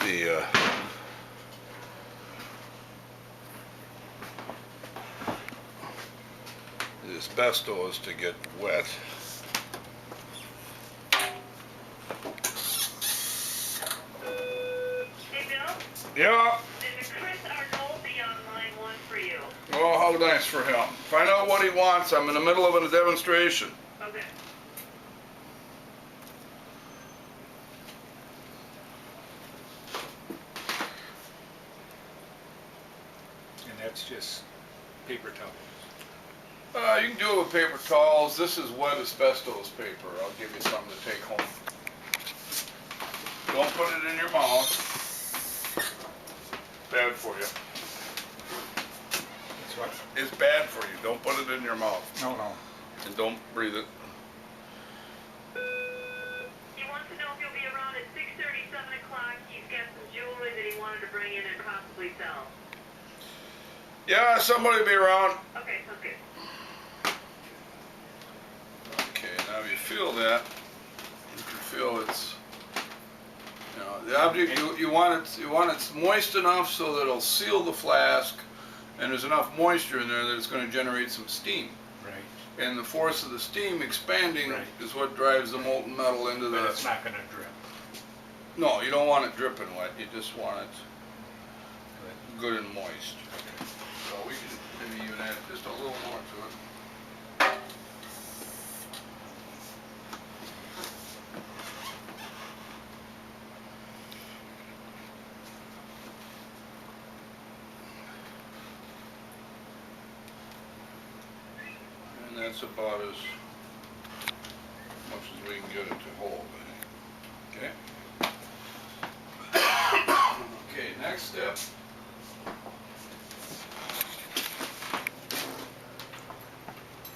the asbestos to get wet. Hey, Bill? Yeah. There's a Chris Arnoldi on line 1 for you. Oh, how nice for him. Find out what he wants. I'm in the middle of a demonstration. Okay. And that's just paper towels. You can do it with paper towels. This is wet asbestos paper. I'll give you something to take home. Don't put it in your mouth. Bad for you. It's what? It's bad for you. Don't put it in your mouth. No, no. And don't breathe it. He wants to know if you'll be around at 6:30, 7 o'clock. He's got some jewelry that he wanted to bring in and possibly sell. Yeah, somebody will be around. Okay, sounds good. Okay, now if you feel that, you can feel it's, you know, the object, you want it moist enough so that it'll seal the flask, and there's enough moisture in there that it's going to generate some steam. Right. And the force of the steam expanding Right. is what drives the molten metal into But the... it's not going to drip. No, you don't want it dripping wet. You just want it good and moist. So we can maybe even add just a little more to it. And that's about as much as we can get it to hold, I think. Okay? Okay, next step.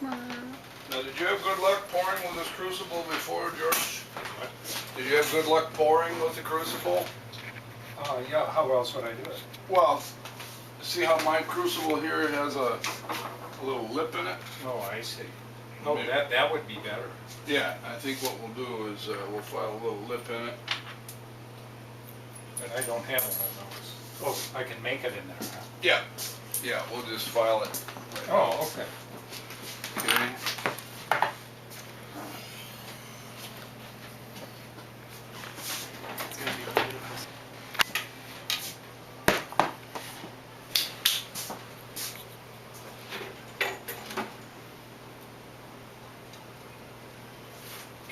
Now, did you have good luck pouring with this crucible before, George? What? Did you have good luck pouring with the crucible? Yeah, how else would I do it? Well, see how my crucible here has a little lip in it? Oh, I see. Oh, Maybe. that would be better. Yeah, I think what we'll do is we'll file a little lip in it. But I don't have one of those. Oh, I can make it in there, huh? Yeah, yeah, we'll just file it. Oh, okay. Okay.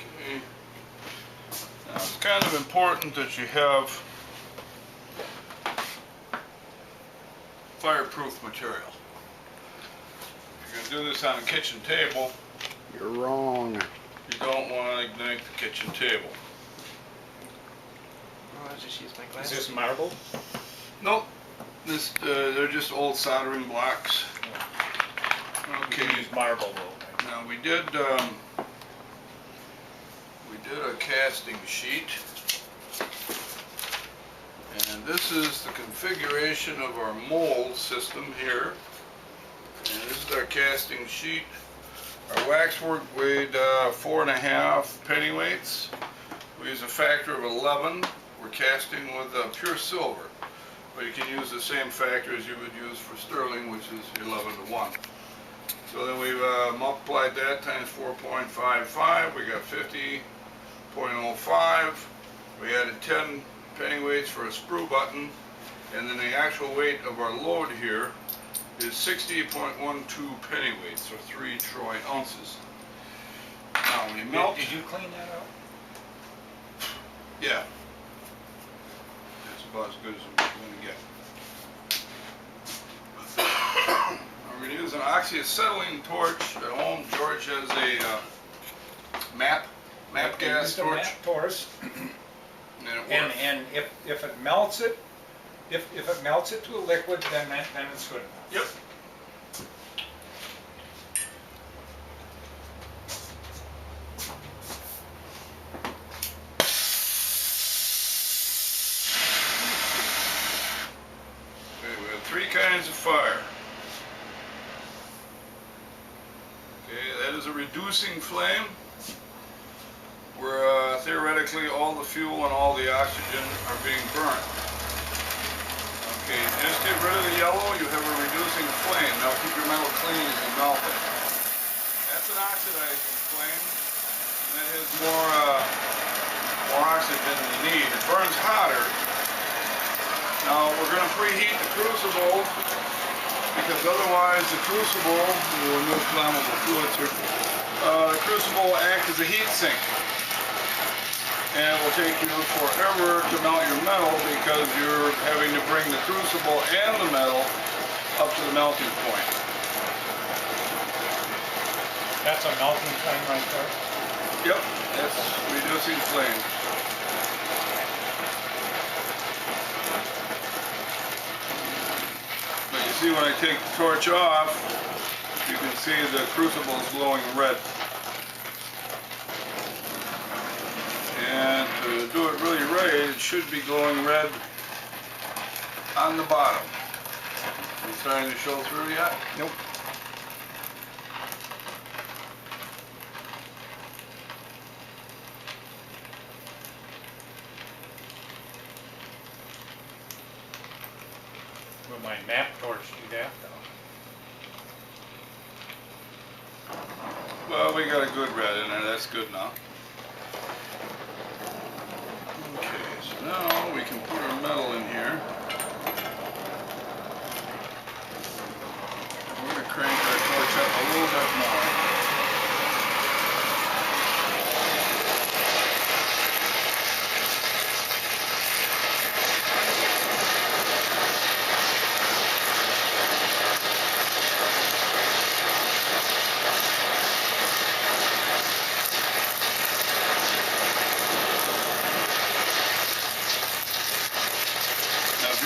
Okay. Now it's kind of important that you have fireproof material. If you're going to do this on a kitchen table, You're wrong. you don't want to ignite the kitchen table. Oh, I'll just use my Is glasses. this marble? Nope. This they're just old soldering blocks. You Okay. can use marble though. Now we did a casting sheet, and this is the configuration of our mold system here. And this is our casting sheet. Our waxwork weighed 4.5 pennyweights. We use a factor of 11. We're casting with pure silver, but you can use the same factor as you would use for sterling, which is 11:1. So then we've multiplied that times 4.55. We got 50.05. We added 10 pennyweights for a screw button, and then the actual weight of our load here is 60.12 pennyweights, or 3 troy ounces. Now when you melt, Did you clean that out? yeah, that's about as good as we're going to get. We're going to use an oxyacetylene torch. At home, George has a MAP gas Use the torch. MAP torch. And it works. And if it melts it, if it melts it to a liquid, then it's good enough. Yep. Okay, we have 3 kinds of fire. Okay, that is a reducing flame, where theoretically all the fuel and all the oxygen are being burnt. Okay, just get rid of the yellow, you have a reducing flame. Now keep your metal clean as you melt it. That's an oxidizing flame, and it has more oxygen than you need. It burns hotter. Now we're going to preheat the crucible, because otherwise the crucible will remove flammable fluids here. The crucible will act as a heat sink. And it will take you forever to melt your metal because you're having to bring the crucible and the metal up to the melting point. That's a melting flame right there. Yep, that's reducing flame. But you see when I take the torch off, you can see the crucible is glowing red. And to do it really right, it should be glowing red on the bottom. Is it starting to show through yet? Nope. With my map torch do that though. Well, we got a good red in there, that's good enough. Okay, so now we can put our metal in here. We're going to crank our torch up a little bit more.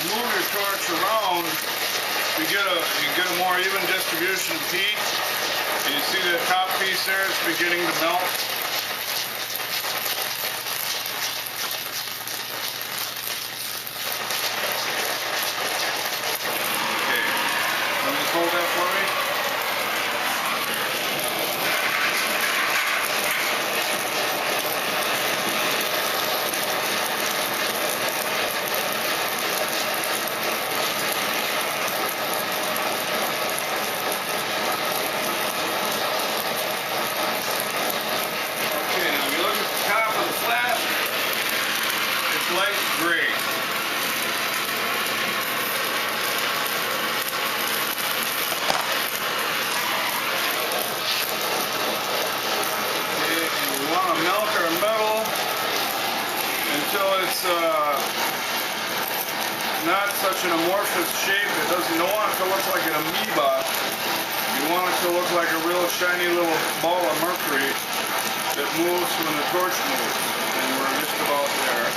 Move your torch around, you get a more even distribution of heat. And you see the top piece there, it's beginning to melt. Okay, let me hold that for me. Light gray. Okay, and we want to melt our metal until it's not such an amorphous shape. You don't want it to look like an amoeba. You want it to look like a real shiny little ball of mercury that moves when the torch moves. And we're just about there.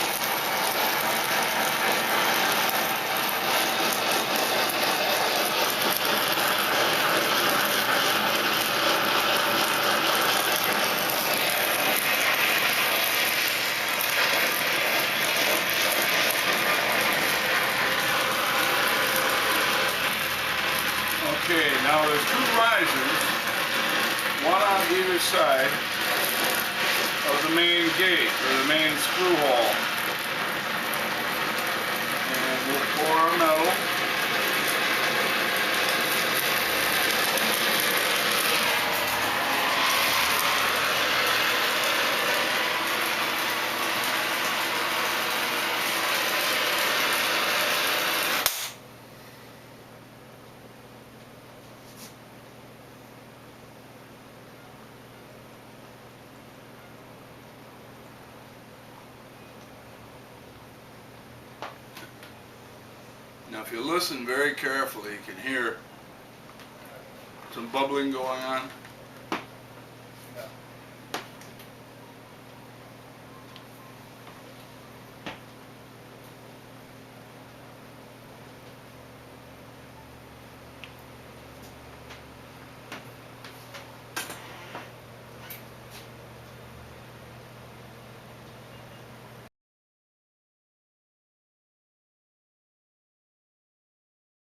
Okay, now there's two risers, one on either side of the main gate, or the main screw hole. And we'll pour our metal. Now if you listen very carefully, you can hear some bubbling going on.